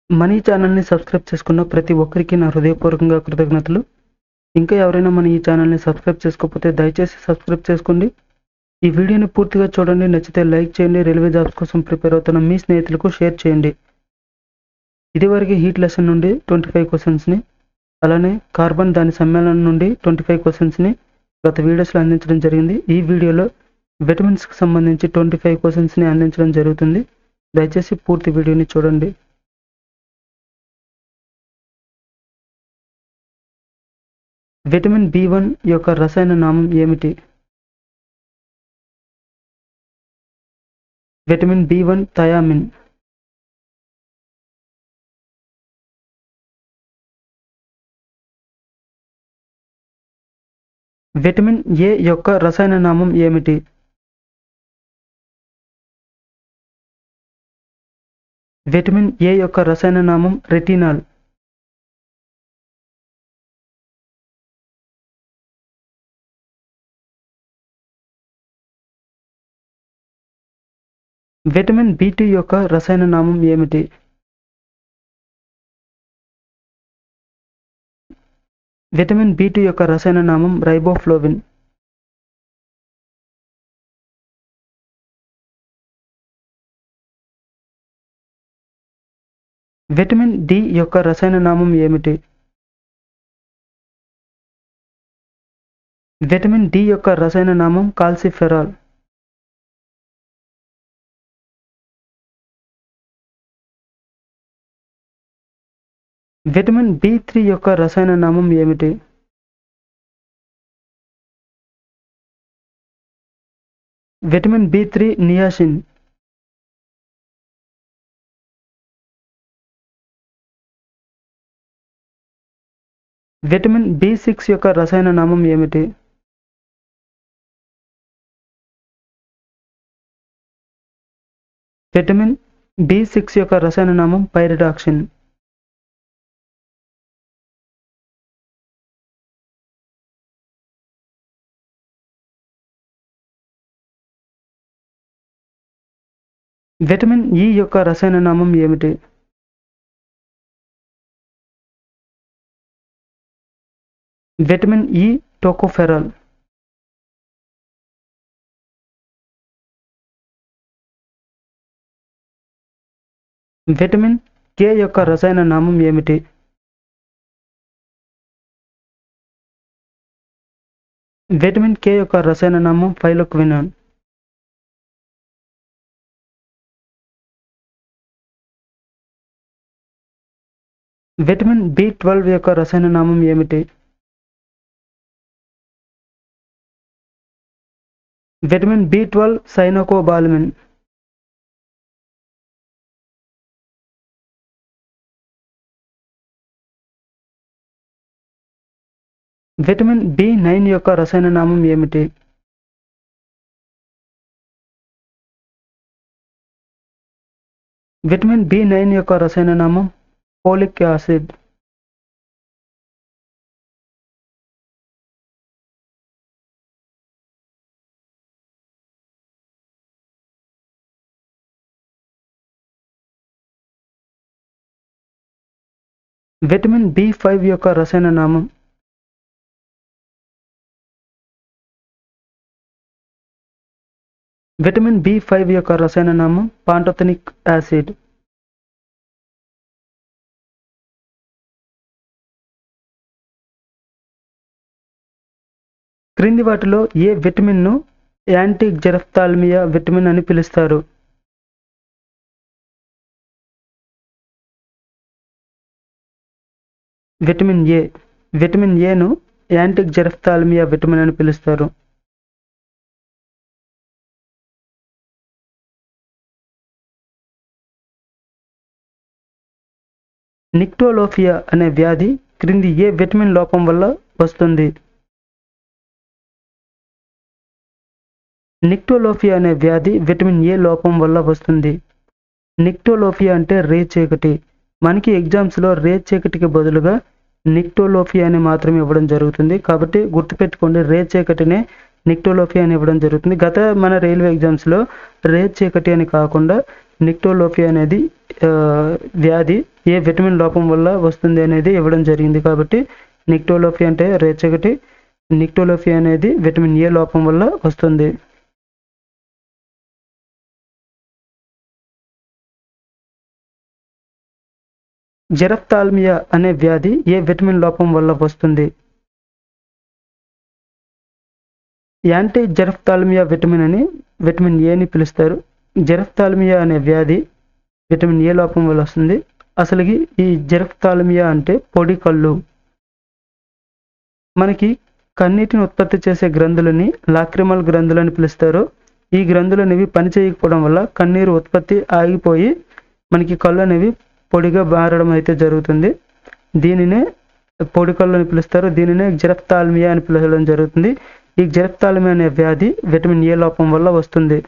మన ఈ ఛానల్‌ని సబ్స్క్రైబ్ చేసుకున్న ప్రతి ఒక్కరికి నా హృదయపూర్వకంగా కృతజ్ఞతలు. ఇంకా ఎవరైనా మన ఈ ఛానల్‌ని సబ్స్క్రైబ్ చేసుకోకపోతే దయచేసి సబ్స్క్రైబ్ చేసుకోండి. ఈ వీడియోని పూర్తిగా చూడండి. నచ్చితే లైక్ చేయండి. రైల్వే జాబ్స్ కోసం ప్రిపేర్ అవుతున్న మీ స్నేహితులకు షేర్ చేయండి. ఇదివరకు హీట్ లెసన్ నుండి 25 క్వెషన్స్‌ని, అలానే కార్బన్ దాని సమ్మేళనం నుండి 25 క్వెషన్స్‌ని గత వీడియోస్‌లో అందించడం జరిగింది. ఈ వీడియోలో విటమిన్స్‌కి సంబంధించి 25 క్వెషన్స్‌ని అందించడం జరుగుతుంది. దయచేసి పూర్తి వీడియోని చూడండి. విటమిన్ B1 యొక్క రసాయన నామం ఏమిటి? Vitamin B1 thiamine. Vitamin A యొక్క రసాయన నామం ఏమిటి? విటమిన్ A యొక్క రసాయన నామం రెటినాల్. విటమిన్ B2 యొక్క రసాయన నామం ఏమిటి? విటమిన్ B2 యొక్క రసాయన నామం రైబోఫ్లోవిన్. విటమిన్ D యొక్క రసాయన నామం ఏమిటి? విటమిన్ D యొక్క రసాయన నామం కాల్సిఫెరాల్. విటమిన్ B3 యొక్క రసాయన నామం ఏమిటి? Vitamin B3 niacin. Vitamin B6 యొక్క రసాయన నామం ఏమిటి? విటమిన్ B6 యొక్క రసాయన నామం పైరిడాక్సిన్. విటమిన్ E యొక్క రసాయన నామం ఏమిటి? Vitamin E tocopherol. Vitamin K యొక్క రసాయన నామం ఏమిటి? విటమిన్ K యొక్క రసాయన నామం ఫైలోక్వినాన్. విటమిన్ B12 యొక్క రసాయన నామం ఏమిటి? Vitamin B12 cyanocobalamin. Vitamin B9 యొక్క రసాయన నామం ఏమిటి? విటమిన్ B9 యొక్క రసాయన నామం ఫోలిక్ యాసిడ్. విటమిన్ B5 యొక్క రసాయన నామం విటమిన్ B5 యొక్క రసాయన నామం పాంటోథెనిక్ యాసిడ్. క్రింది వాటిలో ఏ విటమిన్ను యాంటీ జెరఫ్థాల్మియా విటమిన్ అని పిలుస్తారు? Vitamin A. విటమిన్ Aను యాంటీ జెరఫ్థాల్మియా విటమిన్ అని పిలుస్తారు. నిక్టోలోఫియా అనే వ్యాధి క్రింది ఏ విటమిన్ లోపం వల్ల వస్తుంది? నిక్టోలోఫియా అనే వ్యాధి విటమిన్ A లోపం వల్ల వస్తుంది. నిక్టోలోఫియా అంటే రేచీకటి. మనకి ఎగ్జామ్స్లో రేచీకటికి బదులుగా నిక్టోలోఫియా అని మాత్రమే ఇవ్వడం జరుగుతుంది. కాబట్టి గుర్తుపెట్టుకోండి, రేచీకటినే నిక్టోలోఫియా అని ఇవ్వడం జరుగుతుంది. మన రైల్వే ఎగ్జామ్స్లో రేచీకటి అని కాకుండా నిక్టోలోఫియా అనేది ఆ, వ్యాధి ఏ విటమిన్ లోపం వల్ల వస్తుంది అనేది ఇవ్వడం జరిగింది. కాబట్టి నిక్టోలోఫీ అంటే రేచగటి, నిక్టోలోఫీ అనేది విటమిన్ ఏ లోపం వల్ల వస్తుంది. జెరఫ్థాల్మియా అనే వ్యాధి ఏ విటమిన్ లోపం వల్ల వస్తుంది? యాంటీ జెరఫ్థాల్మియా విటమిన్ అని విటమిన్ ఏని పిలుస్తారు. జెరఫ్థాల్మియా అనే వ్యాధి విటమిన్ ఏ లోపం వల్ల వస్తుంది. అసలుకి ఈ జెరఫ్థాల్మియా అంటే పొడి కళ్ళు. మనకి కన్నీటిని ఉత్పత్తి చేసే గ్రంథులని లాక్రిమల్ గ్రంథులని పిలుస్తారు. ఈ గ్రంథులు అనేవి పనిచేయకపోవడం వల్ల కన్నీరు ఉత్పత్తి ఆగిపోయి మనకి కళ్ళు అనేవి పొడిగా మారడం అయితే జరుగుతుంది. దీనినే పొడి కళ్ళు అని పిలుస్తారు. దీనినే జెరఫ్థాల్మియా అని పిలవడం జరుగుతుంది. ఈ జెరఫ్థాల్మియా అనే వ్యాధి విటమిన్ ఏ లోపం వల్ల వస్తుంది.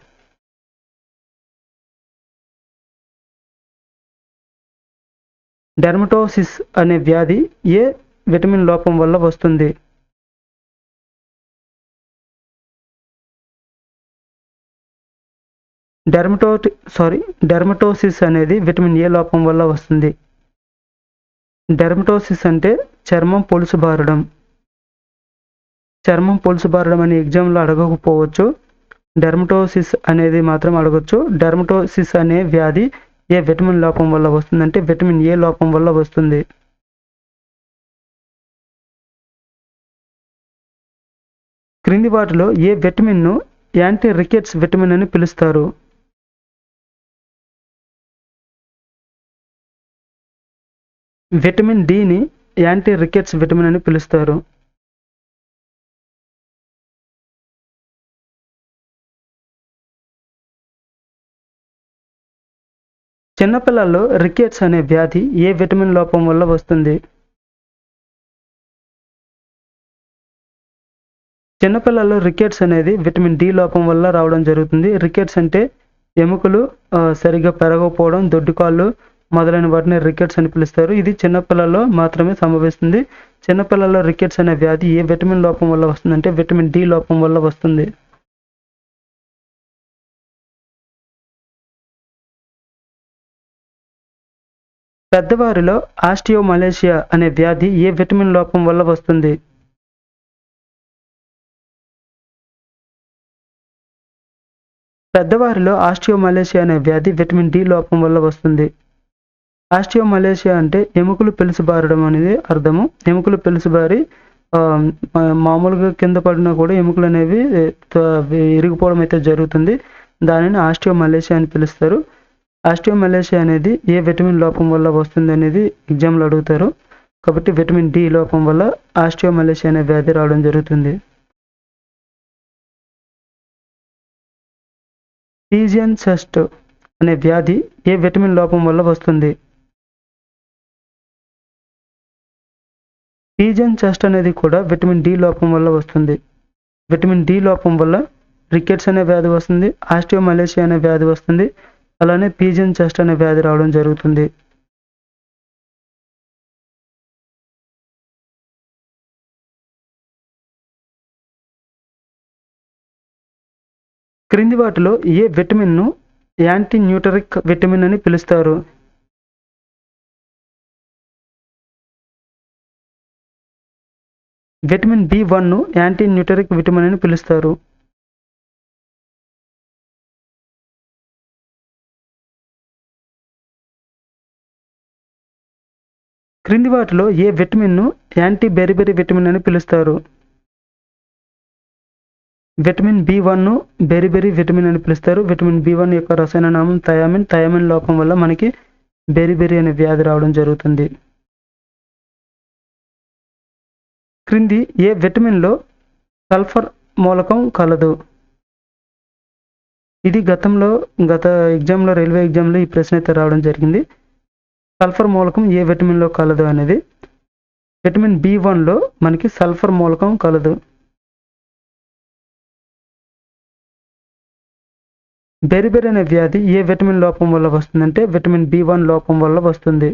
డెర్మటోసిస్ అనే వ్యాధి ఏ విటమిన్ లోపం వల్ల వస్తుంది? డెర్మటోసిస్ అనేది విటమిన్ ఏ లోపం వల్ల వస్తుంది. డెర్మటోసిస్ అంటే చర్మం పొలుసుబారడం. చర్మం పొలుసుబారడం అనే ఎగ్జామ్లో అడగకపోవచ్చు. డెర్మటోసిస్ అనేది మాత్రం అడగొచ్చు. డెర్మటోసిస్ అనే వ్యాధి ఏ విటమిన్ లోపం వల్ల వస్తుందంటే విటమిన్ ఏ లోపం వల్ల వస్తుంది. క్రింది వాటిలో ఏ విటమిన్ను యాంటీ రికెట్స్ విటమిన్ అని పిలుస్తారు? విటమిన్ డిని యాంటీ రికెట్స్ విటమిన్ అని పిలుస్తారు. చిన్నపిల్లల్లో రికెట్స్ అనే వ్యాధి ఏ విటమిన్ లోపం వల్ల వస్తుంది? చిన్నపిల్లల్లో రికెట్స్ అనేది విటమిన్ డి లోపం వల్ల రావడం జరుగుతుంది. రికెట్స్ అంటే ఎముకలు సరిగ్గా పెరగకపోవడం, దొడ్డికాళ్ళు మొదలైన వాటిని రికెట్స్ అని పిలుస్తారు. ఇది చిన్నపిల్లల్లో మాత్రమే సంభవిస్తుంది. చిన్నపిల్లల్లో రికెట్స్ అనే వ్యాధి ఏ విటమిన్ లోపం వల్ల వస్తుందంటే విటమిన్ డి లోపం వల్ల వస్తుంది. పెద్దవారిలో ఆస్టియోమలేషియా అనే వ్యాధి ఏ విటమిన్ లోపం వల్ల వస్తుంది? పెద్దవారిలో ఆస్టియోమలేషియా అనే వ్యాధి విటమిన్ డి లోపం వల్ల వస్తుంది. ఆస్టియోమలేషియా అంటే ఎముకలు పెలుసుబారడం అనేది అర్థము. ఎముకలు పెలుసుబారి మామూలుగా కింద పడినా కూడా ఎముకలు అనేవి ఇరిగిపోవడం అయితే జరుగుతుంది. దానిని ఆస్టియోమలేషియా అని పిలుస్తారు. ఆస్టియోమలేషియా అనేది ఏ విటమిన్ లోపం వల్ల వస్తుంది అనేది ఎగ్జామ్లో అడుగుతారు. కాబట్టి విటమిన్ డి లోపం వల్ల ఆస్టియోమలేషియా అనే వ్యాధి రావడం జరుగుతుంది. పీజియన్ చెస్ట్ అనే వ్యాధి ఏ విటమిన్ లోపం వల్ల వస్తుంది? పీజియన్ చెస్ట్ అనేది కూడా విటమిన్ డి లోపం వల్ల వస్తుంది. విటమిన్ డి లోపం వల్ల రికెట్స్ అనే వ్యాధి వస్తుంది, ఆస్టియోమలేషియా అనే వ్యాధి వస్తుంది, అలానే పీజియన్ చెస్ట్ అనే వ్యాధి రావడం జరుగుతుంది. క్రింది వాటిలో ఏ విటమిన్ను యాంటీ న్యూటరిక్ విటమిన్ అని పిలుస్తారు? విటమిన్ బి1ను యాంటీ న్యూటరిక్ విటమిన్ అని పిలుస్తారు. క్రింది వాటిలో ఏ విటమిన్ను యాంటీ బెరిబెరి విటమిన్ అని పిలుస్తారు? విటమిన్ బి1ను బెరిబెరి విటమిన్ అని పిలుస్తారు. విటమిన్ బి1 యొక్క రసాయన నామం థయామిన్. థయామిన్ లోపం వల్ల మనకి బెరిబెరి అనే వ్యాధి రావడం జరుగుతుంది. క్రింది ఏ విటమిన్లో సల్ఫర్ మూలకం కలదు? ఇది గత ఎగ్జామ్లో రైల్వే ఎగ్జామ్లో ఈ ప్రశ్న అయితే రావడం జరిగింది. సల్ఫర్ మూలకం ఏ విటమిన్లో కలదు అనేది. విటమిన్ బి1లో మనకి సల్ఫర్ మూలకం కలదు. బెరిబెరి అనే వ్యాధి ఏ విటమిన్ లోపం వల్ల వస్తుందంటే విటమిన్ బి1 లోపం వల్ల వస్తుంది.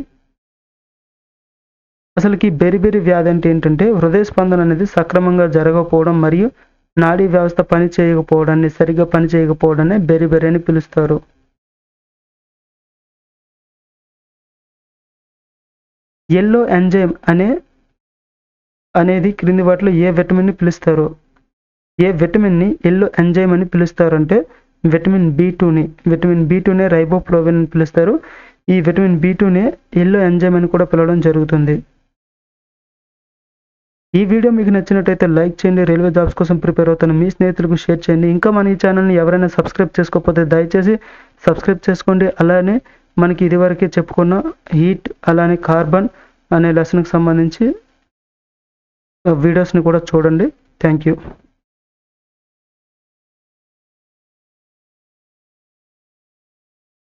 అసలుకి బెరిబెరి వ్యాధి అంటే ఏంటంటే హృదయ స్పందన అనేది సక్రమంగా జరగకపోవడం మరియు నాడీ వ్యవస్థ సరిగ్గా పనిచేయకపోవడాన్ని బెరిబెరి అని పిలుస్తారు. ఎల్లో ఎంజైమ్ అనేది క్రింది వాటిలో ఏ విటమిన్ని పిలుస్తారు? ఏ విటమిన్ని ఎల్లో ఎంజైమ్ అని పిలుస్తారు అంటే విటమిన్ బి2నే రైబోఫ్లోవిన్ అని పిలుస్తారు. ఈ విటమిన్ బి2నే ఎల్లో ఎంజైమ్ అని కూడా పిలవడం జరుగుతుంది. ఈ వీడియో మీకు నచ్చినట్టయితే లైక్ చేయండి. రైల్వే జాబ్స్ కోసం ప్రిపేర్ అవుతున్న మీ స్నేహితులకు షేర్ చేయండి. ఇంకా మన ఈ ఛానల్ని ఎవరైనా సబ్స్క్రైబ్ చేసుకోకపోతే దయచేసి సబ్స్క్రైబ్ చేసుకోండి. అలానే మనకి ఇదివరకే చెప్పుకున్న హీట్ అలానే కార్బన్ అనే లెసన్కి సంబంధించి వీడియోస్ని కూడా చూడండి. Thank you.